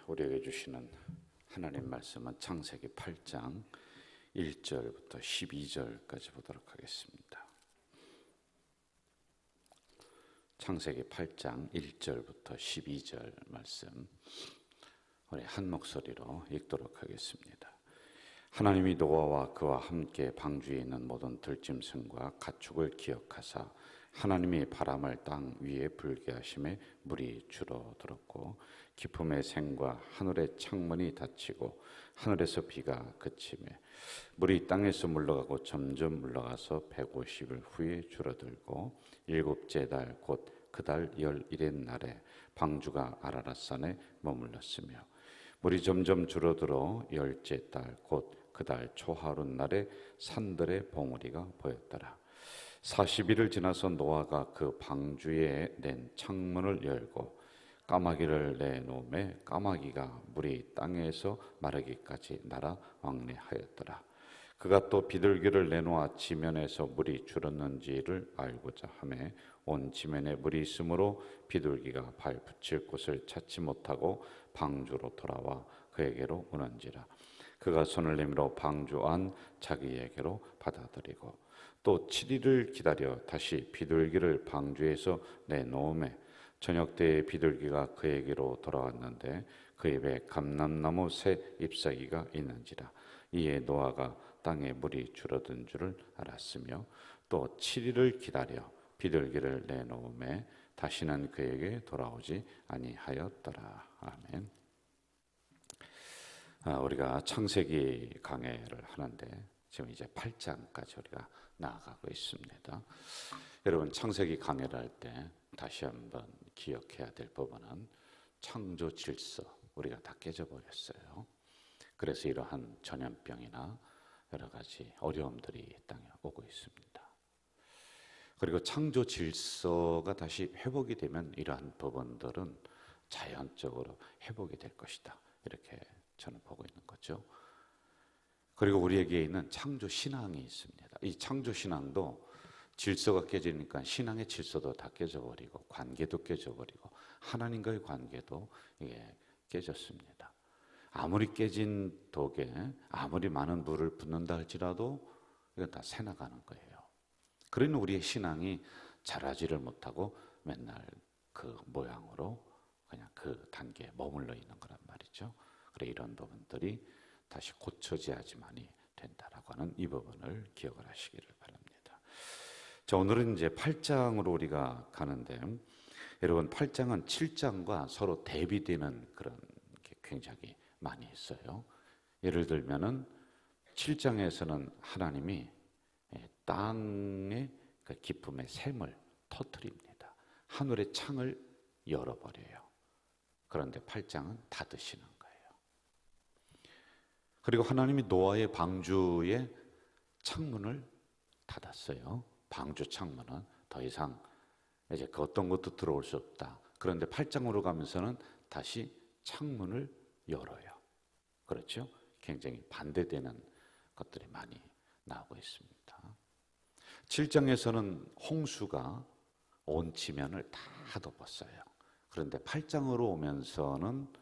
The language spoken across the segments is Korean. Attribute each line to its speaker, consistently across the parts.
Speaker 1: 우리에게 주시는 하나님 말씀은 창세기 8장 1절부터 12절까지 보도록 하겠습니다. 창세기 8장 1절부터 12절 말씀 우리 한 목소리로 읽도록 하겠습니다. 하나님이 노아와 그와 함께 방주에 있는 모든 들짐승과 가축을 기억하사 하나님이 바람을 땅 위에 불게 하심에 물이 줄어들었고 깊음의 샘과 하늘의 창문이 닫히고 하늘에서 비가 그치매 물이 땅에서 물러가고 점점 물러가서 150일 후에 줄어들고 일곱째 달 곧 그 달 11의 날에 방주가 아라랏산에 머물렀으며 물이 점점 줄어들어 열째 달 곧 그 달 초하룻 날에 산들의 봉우리가 보였더라. 40일을 지나서 노아가 그 방주에 낸 창문을 열고 까마귀를 내놓음에 까마귀가 물이 땅에서 마르기까지 날아 왕래하였더라. 그가 또 비둘기를 내놓아 지면에서 물이 줄었는지를 알고자 하매 온 지면에 물이 있으므로 비둘기가 발 붙일 곳을 찾지 못하고 방주로 돌아와 그에게로 오는지라. 그가 손을 내밀어 방주 안 자기에게로 받아들이고 또 7일을 기다려 다시 비둘기를 방주에서 내놓음에 저녁 때에 비둘기가 그에게로 돌아왔는데 그 입에 감람나무 새 잎사귀가 있는지라. 이에 노아가 땅에 물이 줄어든 줄을 알았으며 또 7일을 기다려 비둘기를 내놓음에 다시는 그에게 돌아오지 아니하였더라. 아멘. 우리가 창세기 강해를 하는데 지금 이제 8장까지 우리가 나아가고 있습니다. 여러분, 창세기 강해를 할 때 다시 한번 기억해야 될 부분은 창조 질서, 우리가 다 깨져버렸어요. 그래서 이러한 전염병이나 여러 가지 어려움들이 이 땅에 오고 있습니다. 그리고 창조 질서가 다시 회복이 되면 이러한 부분들은 자연적으로 회복이 될 것이다, 이렇게 저는 보고 있는 거죠. 그리고 우리에게 있는 창조 신앙이 있습니다. 이 창조 신앙도 질서가 깨지니까 신앙의 질서도 다 깨져버리고 관계도 깨져버리고 하나님과의 관계도 이게 깨졌습니다. 아무리 깨진 독에 아무리 많은 물을 붓는다 할지라도 이건 다 새나가는 거예요. 그러니 우리의 신앙이 자라지를 못하고 맨날 그 모양으로 그냥 그 단계에 머물러 있는 거란 말이죠. 그래, 이런 부분들이 다시 고쳐져야지만이 된다라고 하는 이 부분을 기억을 하시기를 바랍니다. 자, 오늘은 이제 8장으로 우리가 가는데, 여러분 8장은 7장과 서로 대비되는 그런 게 굉장히 많이 있어요. 예를 들면은 7장에서는 하나님이 땅의 그 깊음의 샘을 터뜨립니다. 하늘의 창을 열어버려요. 그런데 8장은 닫으시는 거예요. 그리고 하나님이 노아의 방주의 창문을 닫았어요. 방주 창문은 더 이상 이제 그 어떤 것도 들어올 수 없다. 그런데 8장으로 가면서는 다시 창문을 열어요. 그렇죠? 굉장히 반대되는 것들이 많이 나오고 있습니다. 7장에서는 홍수가 온 지면을 다 덮었어요. 그런데 8장으로 오면서는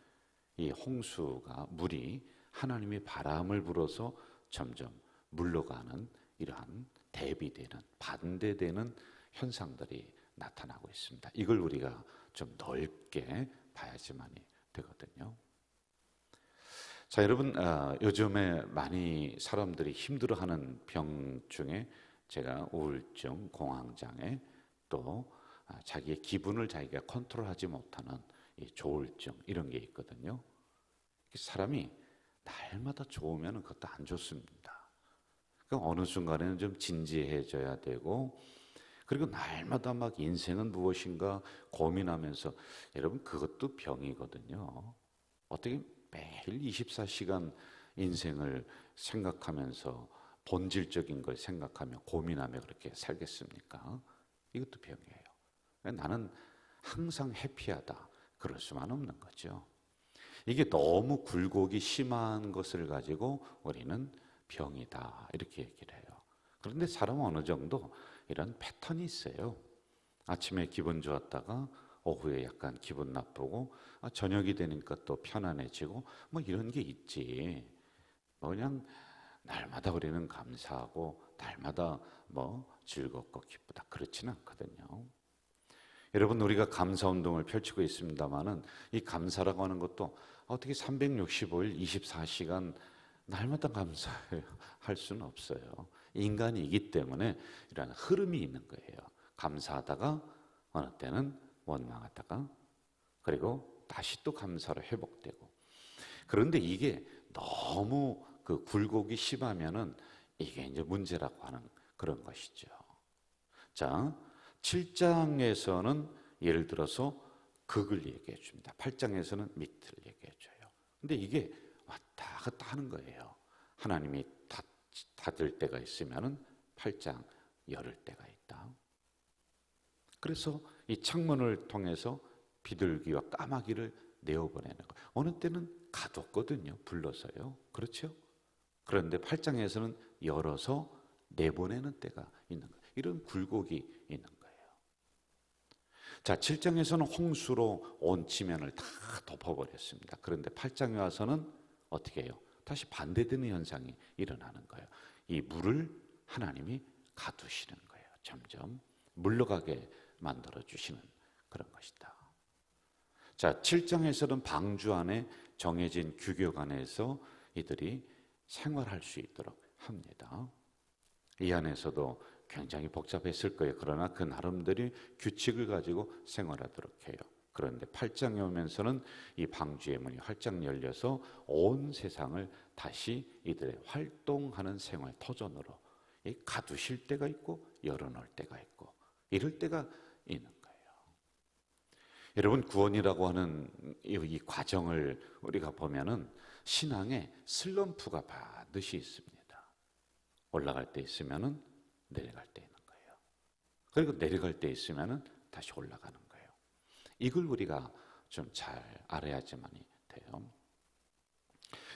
Speaker 1: 이 홍수가 물이 하나님이 바람을 불어서 점점 물러가는 이러한 대비되는 반대되는 현상들이 나타나고 있습니다. 이걸 우리가 좀 넓게 봐야지만이 되거든요. 자, 여러분, 요즘에 많이 사람들이 힘들어하는 병 중에 제가 우울증, 공황장애, 또 자기의 기분을 자기가 컨트롤하지 못하는 이 조울증, 이런 게 있거든요. 사람이 날마다 좋으면 그것도 안 좋습니다. 그러니까 어느 순간에는 좀 진지해져야 되고, 그리고 날마다 막 인생은 무엇인가 고민하면서, 여러분 그것도 병이거든요. 어떻게 매일 24시간 인생을 생각하면서 본질적인 걸 생각하며 고민하며 그렇게 살겠습니까? 이것도 병이에요. 나는 항상 해피하다, 그럴 수만 없는 거죠. 이게 너무 굴곡이 심한 것을 가지고 우리는 병이다, 이렇게 얘기를 해요. 그런데 사람은 어느 정도 이런 패턴이 있어요. 아침에 기분 좋았다가 오후에 약간 기분 나쁘고 저녁이 되니까 또 편안해지고 뭐 이런 게 있지. 뭐 그냥 날마다 우리는 감사하고 날마다 뭐 즐겁고 기쁘다 그렇지는 않거든요. 여러분, 우리가 감사 운동을 펼치고 있습니다만은 이 감사라고 하는 것도 어떻게 365일 24시간 날마다 감사할 수는 없어요. 인간이기 때문에 이런 흐름이 있는 거예요. 감사하다가 어느 때는 원망하다가 그리고 다시 또 감사로 회복되고. 그런데 이게 너무 그 굴곡이 심하면은 이게 이제 문제라고 하는 그런 것이죠. 자, 7장에서는 예를 들어서 극을 얘기해 줍니다. 8장에서는 밑을 얘기해 줘요. 근데 이게 왔다 갔다 하는 거예요. 하나님이 닫을 때가 있으면은 8장 열을 때가 있다. 그래서 이 창문을 통해서 비둘기와 까마귀를 내어보내는 거예요. 어느 때는 가뒀거든요. 불러서요. 그렇죠? 그런데 8장에서는 열어서 내보내는 때가 있는 거예요. 이런 굴곡이 있는 거예요. 자, 7장에서는 홍수로 온 지면을 다 덮어버렸습니다. 그런데 8장에 와서는 어떻게 해요? 다시 반대되는 현상이 일어나는 거예요. 이 물을 하나님이 가두시는 거예요. 점점 물러가게 만들어주시는 그런 것이다. 자, 7장에서는 방주 안에 정해진 규격 안에서 이들이 생활할 수 있도록 합니다. 이 안에서도 굉장히 복잡했을 거예요. 그러나 그 나름대로 규칙을 가지고 생활하도록 해요. 그런데 8장에 오면서는 이 방주의 문이 활짝 열려서 온 세상을 다시 이들의 활동하는 생활 터전으로 가두실 때가 있고 열어놓을 때가 있고 이럴 때가 있는 거예요. 여러분, 구원이라고 하는 이 과정을 우리가 보면은 신앙에 슬럼프가 반드시 있습니다. 올라갈 때 있으면은 내려갈 때 있는 거예요. 그리고 내려갈 때 있으면은 다시 올라가는 거예요. 이걸 우리가 좀 잘 알아야지만이 돼요.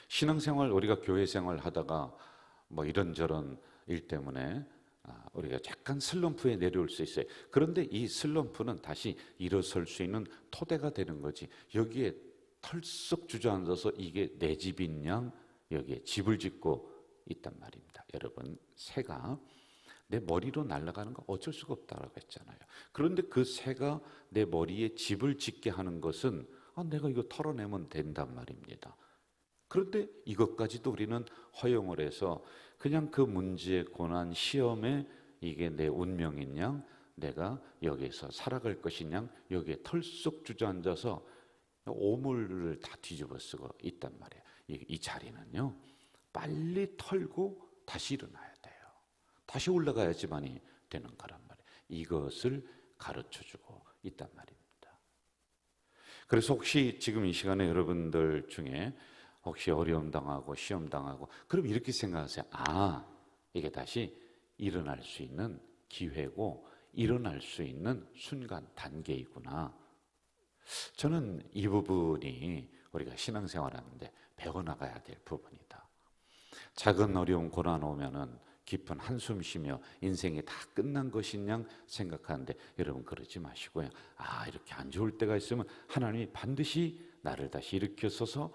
Speaker 1: 신앙생활, 우리가 교회 생활 하다가 뭐 이런저런 일 때문에 우리가 약간 슬럼프에 내려올 수 있어요. 그런데 이 슬럼프는 다시 일어설 수 있는 토대가 되는 거지. 여기에 털썩 주저앉아서 이게 내 집인 양 여기에 집을 짓고 있단 말입니다. 여러분, 새가 내 머리로 날아가는 거 어쩔 수가 없다라고 했잖아요. 그런데 그 새가 내 머리에 집을 짓게 하는 것은 내가 이거 털어내면 된단 말입니다. 그런데 이것까지도 우리는 허용을 해서 그냥 그 문제, 고난, 시험에 이게 내 운명인 양 내가 여기에서 살아갈 것인 양 여기에 털썩 주저앉아서 오물을 다 뒤집어 쓰고 있단 말이에요. 이 자리는요, 빨리 털고 다시 일어나야 돼요. 다시 올라가야지만이 되는 거란 말이에요. 이것을 가르쳐주고 있단 말입니다. 그래서 혹시 지금 이 시간에 여러분들 중에 혹시 어려움 당하고 시험 당하고 그럼 이렇게 생각하세요. 이게 다시 일어날 수 있는 기회고 일어날 수 있는 순간 단계이구나. 저는 이 부분이 우리가 신앙생활하는데 배워나가야 될 부분이다. 작은 어려움 고난 오면은 깊은 한숨 쉬며 인생이 다 끝난 것인 양 생각하는데 여러분 그러지 마시고요. 이렇게 안 좋을 때가 있으면 하나님이 반드시 나를 다시 일으켜서서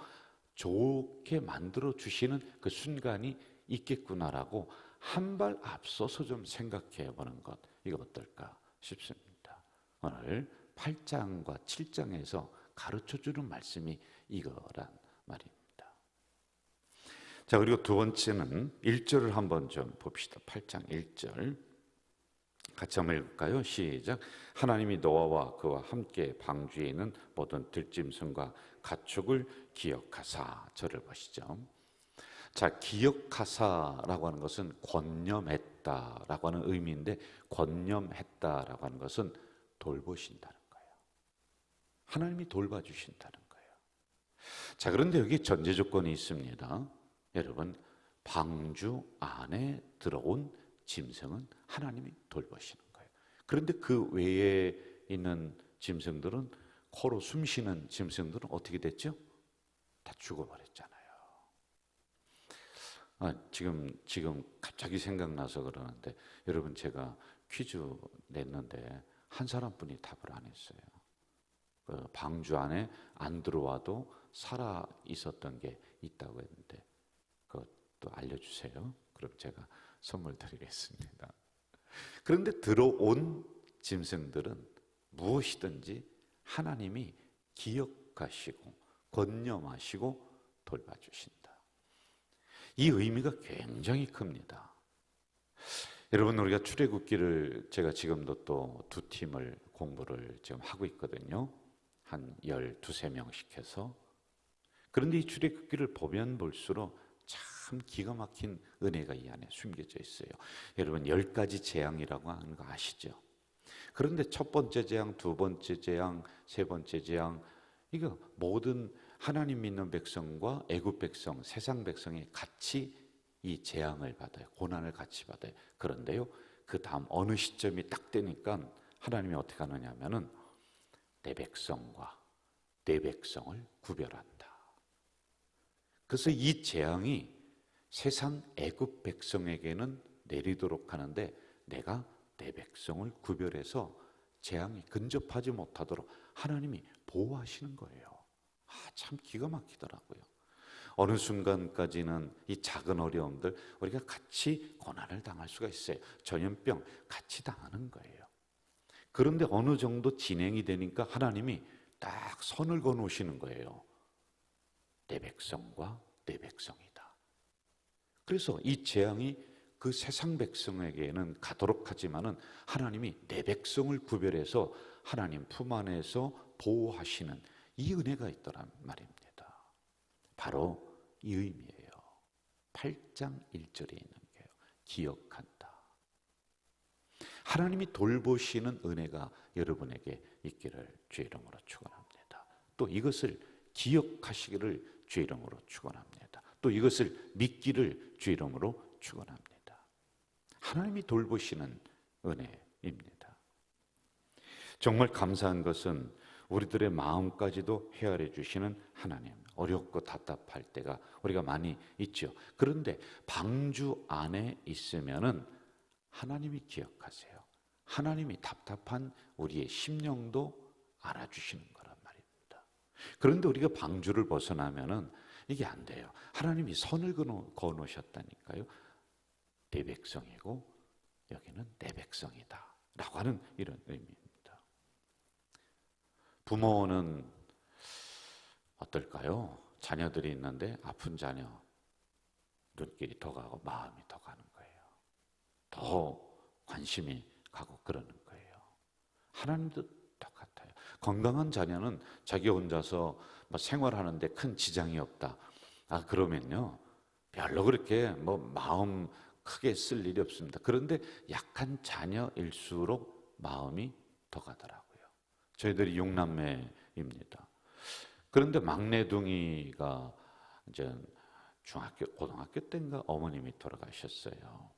Speaker 1: 좋게 만들어 주시는 그 순간이 있겠구나라고 한 발 앞서서 좀 생각해 보는 것, 이거 어떨까 싶습니다. 오늘 8장과 7장에서 가르쳐 주는 말씀이 이거란 말입니다. 자, 그리고 두 번째는 1절을 한번 좀 봅시다. 8장 1절 같이 한번 읽을까요? 시작. 하나님이 노아와 그와 함께 방주에 있는 모든 들짐승과 가축을 기억하사. 저를 보시죠. 자, 기억하사라고 하는 것은 권념했다라고 하는 의미인데, 권념했다라고 하는 것은 돌보신다는 거예요. 하나님이 돌봐주신다는 거예요. 자, 그런데 여기 전제 조건이 있습니다. 여러분, 방주 안에 들어온 짐승은 하나님이 돌보시는 거예요. 그런데 그 외에 있는 짐승들은, 코로 숨 쉬는 짐승들은 어떻게 됐죠? 다 죽어버렸잖아요. 지금 갑자기 생각나서 그러는데, 여러분, 제가 퀴즈 냈는데 한 사람뿐이 답을 안 했어요. 그 방주 안에 안 들어와도 살아 있었던 게 있다고 했는데 그것도 알려주세요. 그럼 제가 선물 드리겠습니다. 그런데 들어온 짐승들은 무엇이든지 하나님이 기억하시고 권념하시고 돌봐주신다. 이 의미가 굉장히 큽니다. 여러분, 우리가 출애굽기를 제가 지금도 또 두 팀을 공부를 지금 하고 있거든요. 한 12~13명씩 해서. 그런데 이 출애굽기를 보면 볼수록 참 기가 막힌 은혜가 이 안에 숨겨져 있어요. 여러분, 10가지 재앙이라고 하는 거 아시죠? 그런데 첫 번째 재앙, 두 번째 재앙, 세 번째 재앙, 이거 모든 하나님 믿는 백성과 애굽 백성, 세상 백성이 같이 이 재앙을 받아요. 고난을 같이 받아요. 그런데요, 그 다음 어느 시점이 딱 되니까 하나님이 어떻게 하느냐 하면은 내 백성과 내 백성을 구별한다. 그래서 이 재앙이 세상 애굽 백성에게는 내리도록 하는데 내가 내 백성을 구별해서 재앙이 근접하지 못하도록 하나님이 보호하시는 거예요. 참 기가 막히더라고요. 어느 순간까지는 이 작은 어려움들 우리가 같이 고난을 당할 수가 있어요. 전염병 같이 당하는 거예요. 그런데 어느 정도 진행이 되니까 하나님이 딱 선을 그어놓으시는 거예요. 내 백성과 내 백성이다. 그래서 이 재앙이 그 세상 백성에게는 가도록 하지만은 하나님이 내 백성을 구별해서 하나님 품 안에서 보호하시는 이 은혜가 있더란 말입니다. 바로 이 의미예요. 8장 1절에 있는 게요. 기억한다. 하나님이 돌보시는 은혜가 여러분에게 있기를 주의 이름으로 축원합니다. 또 이것을 기억하시기를 주의 이름으로 축원합니다. 또 이것을 믿기를 주의 이름으로 축원합니다. 하나님이 돌보시는 은혜입니다. 정말 감사한 것은 우리들의 마음까지도 헤아려 주시는 하나님. 어렵고 답답할 때가 우리가 많이 있죠. 그런데 방주 안에 있으면은 하나님이 기억하세요. 하나님이 답답한 우리의 심령도 알아주시는 거란 말입니다. 그런데 우리가 방주를 벗어나면은 이게 안 돼요. 하나님이 선을 그어 놓으셨다니까요. 내 백성이고 여기는 내 백성이다 라고 하는 이런 의미입니다. 부모는 어떨까요? 자녀들이 있는데 아픈 자녀 눈길이 더 가고 마음이 더 가는 거예요. 더 관심이 가고 그러는 거예요. 하나님도 똑같아요. 건강한 자녀는 자기 혼자서 생활하는데 큰 지장이 없다. 그러면요 별로 그렇게 마음 크게 쓸 일이 없습니다. 그런데 약한 자녀일수록 마음이 더 가더라고요. 저희들이 6남매입니다. 그런데 막내둥이가 이제 중학교, 고등학교 때인가 어머님이 돌아가셨어요.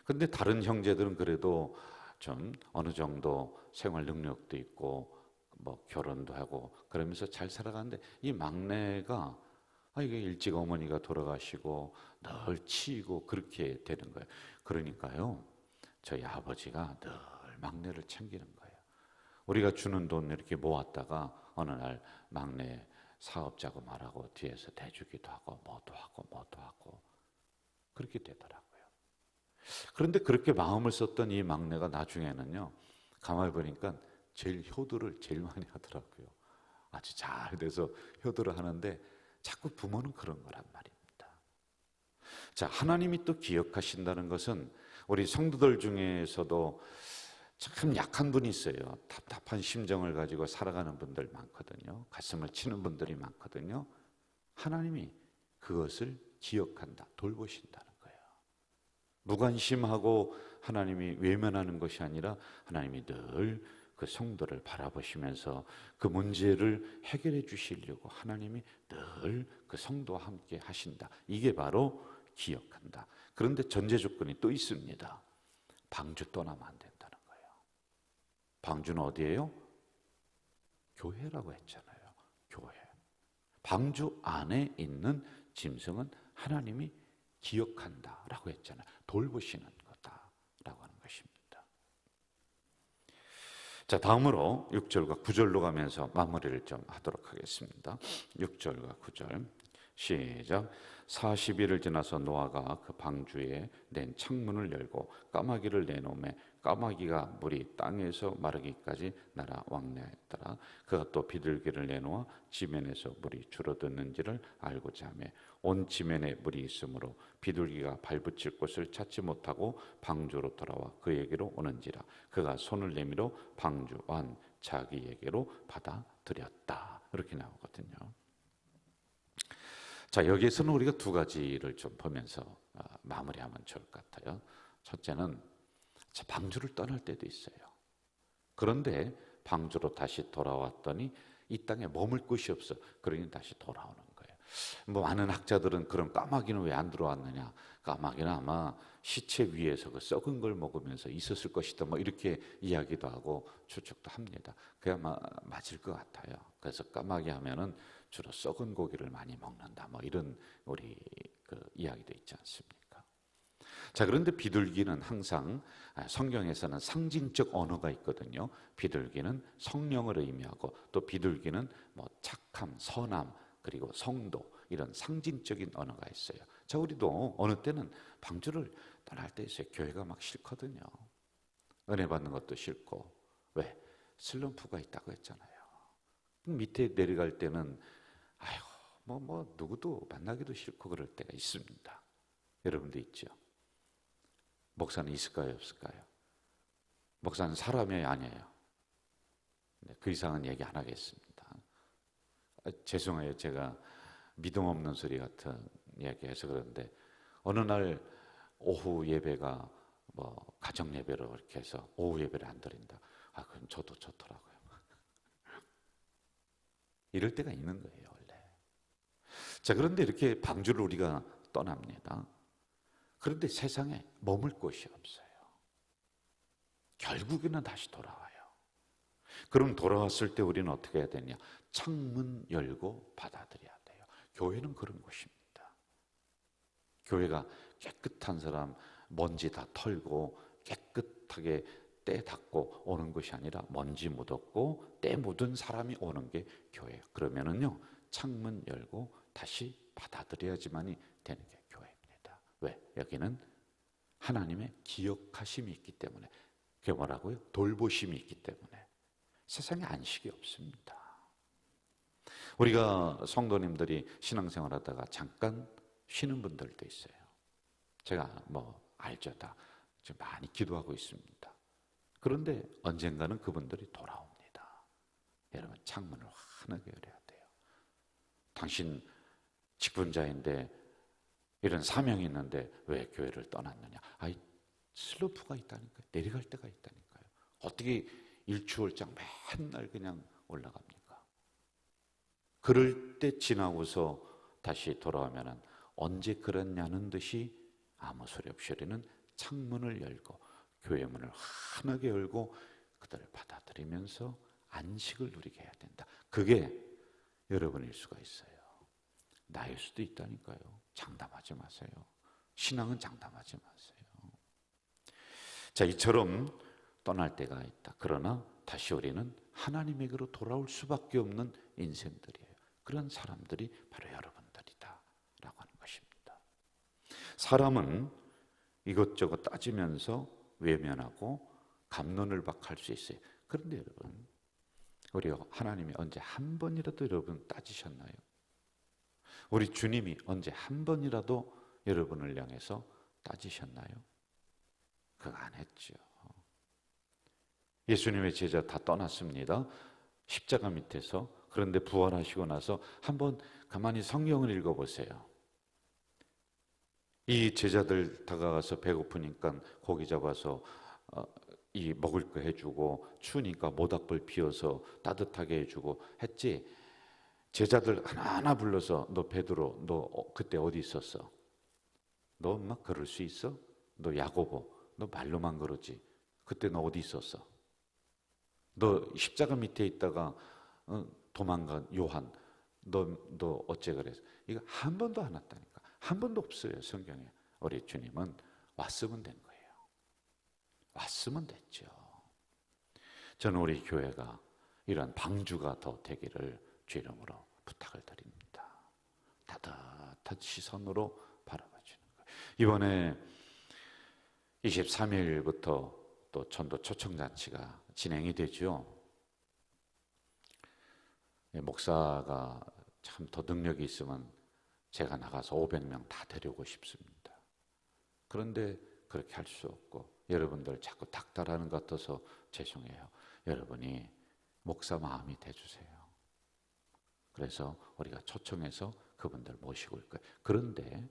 Speaker 1: 그런데 다른 형제들은 그래도 좀 어느 정도 생활 능력도 있고 결혼도 하고 그러면서 잘 살아가는데 이 막내가 이게 일찍 어머니가 돌아가시고 늘 치이고 그렇게 되는 거예요. 그러니까요, 저희 아버지가 늘 막내를 챙기는 거예요. 우리가 주는 돈 이렇게 모았다가 어느 날 막내 사업자고 말하고 뒤에서 대주기도 하고 뭐도 하고 그렇게 되더라고요. 그런데 그렇게 마음을 썼던 이 막내가 나중에는요, 가만히 보니까 제일 효도를 제일 많이 하더라고요. 아주 잘 돼서 효도를 하는데 자꾸 부모는 그런 거란 말입니다. 자, 하나님이 또 기억하신다는 것은 우리 성도들 중에서도 참 약한 분이 있어요. 답답한 심정을 가지고 살아가는 분들 많거든요. 가슴을 치는 분들이 많거든요. 하나님이 그것을 기억한다, 돌보신다는 거예요. 무관심하고 하나님이 외면하는 것이 아니라 하나님이 늘 그 성도를 바라보시면서 그 문제를 해결해 주시려고 하나님이 늘 그 성도와 함께 하신다. 이게 바로 기억한다. 그런데 전제 조건이 또 있습니다. 방주 떠나면 안 된다는 거예요. 방주는 어디예요? 교회라고 했잖아요. 교회. 방주 안에 있는 짐승은 하나님이 기억한다라고 했잖아요. 돌보시는 거다라고 하는 것입니다. 자, 다음으로 6절과 9절로 가면서 마무리를 좀 하도록 하겠습니다. 6절과 9절 시작. 40일을 지나서 노아가 그 방주에 낸 창문을 열고 까마귀를 내놓음에 까마귀가 물이 땅에서 마르기까지 날아 왕래하였더라. 그가 또 비둘기를 내놓아 지면에서 물이 줄어드는지를 알고자 하며 온 지면에 물이 있으므로 비둘기가 발붙일 곳을 찾지 못하고 방주로 돌아와 그에게로 오는지라. 그가 손을 내밀어 방주 안 자기에게로 받아들였다. 이렇게 나오거든요. 자, 여기에서는 우리가 두 가지를 좀 보면서 마무리하면 좋을 것 같아요. 첫째는 방주를 떠날 때도 있어요. 그런데 방주로 다시 돌아왔더니 이 땅에 머물 곳이 없어. 그러니 다시 돌아오는 거예요. 뭐 많은 학자들은 그럼 까마귀는 왜 안 들어왔느냐? 까마귀는 아마 시체 위에서 그 썩은 걸 먹으면서 있었을 것이다. 뭐 이렇게 이야기도 하고 추측도 합니다. 그게 아마 맞을 것 같아요. 그래서 까마귀 하면은 주로 썩은 고기를 많이 먹는다. 뭐 이런 우리 그 이야기도 있지 않습니까? 자, 그런데 비둘기는 항상 성경에서는 상징적 언어가 있거든요. 비둘기는 성령을 의미하고 또 비둘기는 뭐 착함, 선함, 그리고 성도 이런 상징적인 언어가 있어요. 자, 우리도 어느 때는 방주를 떠날 때 있어요. 교회가 막 싫거든요. 은혜 받는 것도 싫고. 왜? 슬럼프가 있다고 했잖아요. 밑에 내려갈 때는 아이고 뭐 누구도 만나기도 싫고 그럴 때가 있습니다. 여러분도 있죠? 목사는 있을까요, 없을까요? 목사는 사람이 아니에요. 그 이상은 얘기 안 하겠습니다. 죄송해요. 제가 믿음 없는 소리 같은 얘기해서 그런데 어느 날 오후 예배가 뭐 가정 예배로 이렇게 해서 오후 예배를 안 드린다. 그럼 저도 좋더라고요. 이럴 때가 있는 거예요, 원래. 자, 그런데 이렇게 방주를 우리가 떠납니다. 그런데 세상에 머물 곳이 없어요. 결국에는 다시 돌아와요. 그럼 돌아왔을 때 우리는 어떻게 해야 되냐? 창문 열고 받아들여야 돼요. 교회는 그런 곳입니다. 교회가 깨끗한 사람 먼지 다 털고 깨끗하게 때 닦고 오는 것이 아니라 먼지 묻었고 때 묻은 사람이 오는 게 교회예요. 그러면은요, 창문 열고 다시 받아들여야지만이 되는 게 교회입니다. 왜? 여기는 하나님의 기억하심이 있기 때문에. 그게 뭐라고요? 돌보심이 있기 때문에. 세상에 안식이 없습니다. 우리가 성도님들이 신앙생활 하다가 잠깐 쉬는 분들도 있어요. 제가 뭐 알죠. 다 지금 많이 기도하고 있습니다. 그런데 언젠가는 그분들이 돌아옵니다. 여러분, 창문을 환하게 열어야 돼요. 당신 직분자인데 이런 사명이 있는데 왜 교회를 떠났느냐? 슬로프가 있다니까요. 내려갈 때가 있다니까요. 어떻게 일추월장 맨날 그냥 올라갑니까? 그럴 때 지나고서 다시 돌아오면은 언제 그랬냐는 듯이 아무 소리 없이 우리는 창문을 열고 교회 문을 환하게 열고 그들을 받아들이면서 안식을 누리게 해야 된다. 그게 여러분일 수가 있어요. 나일 수도 있다니까요. 장담하지 마세요. 신앙은 장담하지 마세요. 자, 이처럼 떠날 때가 있다. 그러나 다시 우리는 하나님에게로 돌아올 수밖에 없는 인생들이에요. 그런 사람들이 바로 여러분들이다 라고 하는 것입니다. 사람은 이것저것 따지면서 외면하고 갑론을 박할 수 있어요. 그런데 여러분, 우리 하나님이 언제 한 번이라도 여러분 따지셨나요? 우리 주님이 언제 한 번이라도 여러분을 향해서 따지셨나요? 그거 안 했죠. 예수님의 제자 다 떠났습니다. 십자가 밑에서. 그런데 부활하시고 나서 한번 가만히 성경을 읽어보세요. 이 제자들 다가가서 배고프니까 고기 잡아서 이 먹을 거 해주고 추우니까 모닥불 피워서 따뜻하게 해주고 했지. 제자들 하나하나 불러서 너 베드로 너 그때 어디 있었어? 너 엄마 그럴 수 있어? 너 야고보 너 말로만 그러지. 그때 너 어디 있었어? 너 십자가 밑에 있다가 도망간 요한 너 어째 그랬어? 이거 한 번도 안 왔다니까. 한 번도 없어요. 성경에. 우리 주님은 왔으면 된 거예요. 왔으면 됐죠. 저는 우리 교회가 이런 방주가 더 되기를 주 이름으로 부탁을 드립니다. 따뜻한 시선으로 바라봐 주는 거예요. 이번에 23일부터 또 전도 초청잔치가 진행이 되죠. 목사가 참 더 능력이 있으면 제가 나가서 500명 다 데려오고 싶습니다. 그런데 그렇게 할 수 없고 여러분들 자꾸 닥달하는 것 같아서 죄송해요. 여러분이 목사 마음이 돼주세요. 그래서 우리가 초청해서 그분들 모시고 올 거예요. 그런데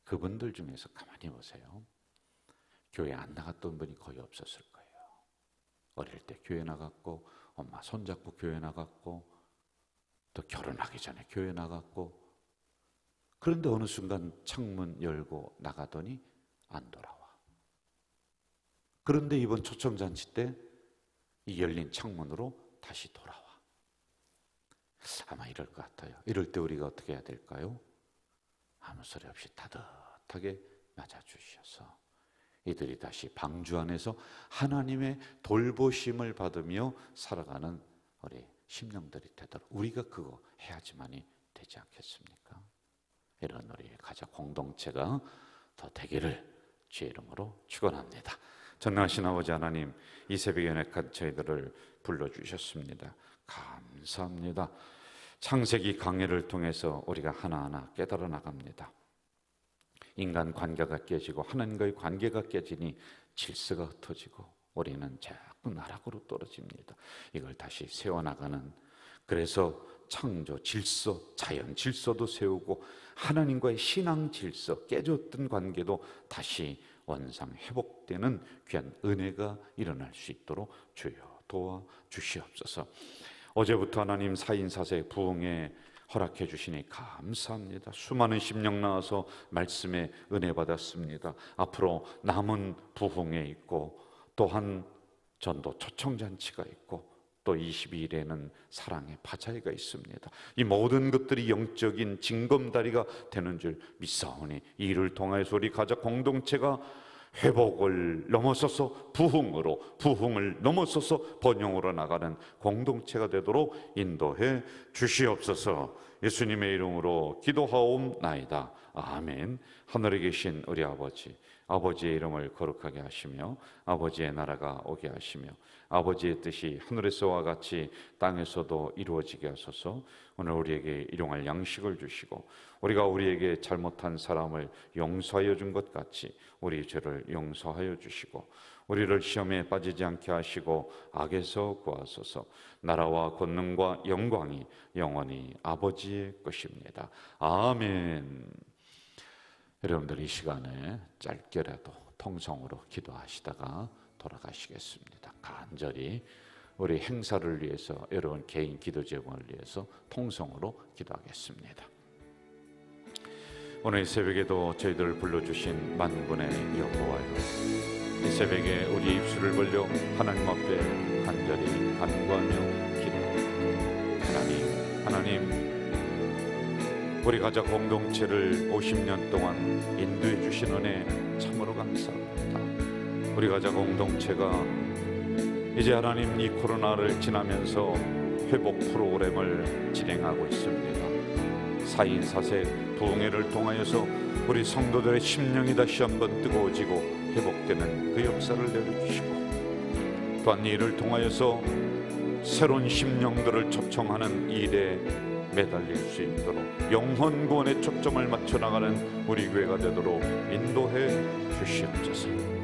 Speaker 1: 그분들 중에서 가만히 보세요. 교회 안 나갔던 분이 거의 없었을 거예요. 어릴 때 교회 나갔고 엄마 손잡고 교회 나갔고 또 결혼하기 전에 교회 나갔고, 그런데 어느 순간 창문 열고 나가더니 안 돌아와. 그런데 이번 초청잔치 때 이 열린 창문으로 다시 돌아와. 아마 이럴 것 같아요. 이럴 때 우리가 어떻게 해야 될까요? 아무 소리 없이 따뜻하게 맞아주셔서 이들이 다시 방주 안에서 하나님의 돌보심을 받으며 살아가는 우리 심령들이 되도록 우리가 그거 해야지만이 되지 않겠습니까? 이런 우리 가족 공동체가 더 되기를 주의 이름으로 축원합니다. 전능하신 아버지 하나님, 이 새벽에 연약한 저희들을 불러주셨습니다. 감사합니다. 창세기 강해를 통해서 우리가 하나하나 깨달아 나갑니다. 인간 관계가 깨지고 하나님과의 관계가 깨지니 질서가 흩어지고 우리는 자꾸 나락으로 떨어집니다. 이걸 다시 세워나가는, 그래서 창조 질서, 자연 질서도 세우고 하나님과의 신앙 질서, 깨졌던 관계도 다시 원상 회복되는 귀한 은혜가 일어날 수 있도록 주여 도와주시옵소서. 어제부터 하나님 4인 4세 부흥에 허락해 주시니 감사합니다. 수많은 심령 나와서 말씀에 은혜 받았습니다. 앞으로 남은 부흥에 있고 또한 전도 초청잔치가 있고 또 22일에는 사랑의 바자회가 있습니다. 이 모든 것들이 영적인 징검다리가 되는 줄 믿사오니 이 일을 통해서 우리 가족 공동체가 회복을 넘어서서 부흥으로, 부흥을 넘어서서 번영으로 나가는 공동체가 되도록 인도해 주시옵소서. 예수님의 이름으로 기도하옵나이다. 아멘. 하늘에 계신 우리 아버지, 아버지의 이름을 거룩하게 하시며 아버지의 나라가 오게 하시며 아버지의 뜻이 하늘에서와 같이 땅에서도 이루어지게 하소서. 오늘 우리에게 일용할 양식을 주시고 우리가 우리에게 잘못한 사람을 용서하여 준 것 같이 우리 죄를 용서하여 주시고 우리를 시험에 빠지지 않게 하시고 악에서 구하소서. 나라와 권능과 영광이 영원히 아버지의 것입니다. 아멘. 여러분들 이 시간에 짧게라도 통성으로 기도하시다가 돌아가시겠습니다. 간절히 우리 행사를 위해서, 여러분 개인 기도 제목을 위해서 통성으로 기도하겠습니다. 오늘 이 새벽에도 저희들을 불러주신 만군의 여호와여, 이 새벽에 우리 입술을 벌려 하나님 앞에 간절히 간구하며 기도합니다. 하나님 우리 가족 공동체를 50년 동안 인도해 주신 은혜 참으로 감사합니다. 우리 가족 공동체가 이제 하나님 이 코로나를 지나면서 회복 프로그램을 진행하고 있습니다. 4인 4세 부흥회를 통하여서 우리 성도들의 심령이 다시 한번 뜨거워지고 회복되는 그 역사를 내려주시고 또한 이를 통하여서 새로운 심령들을 초청하는 일에 매달릴 수 있도록 영혼 구원에 초점을 맞춰 나가는 우리 교회가 되도록 인도해 주시옵소서.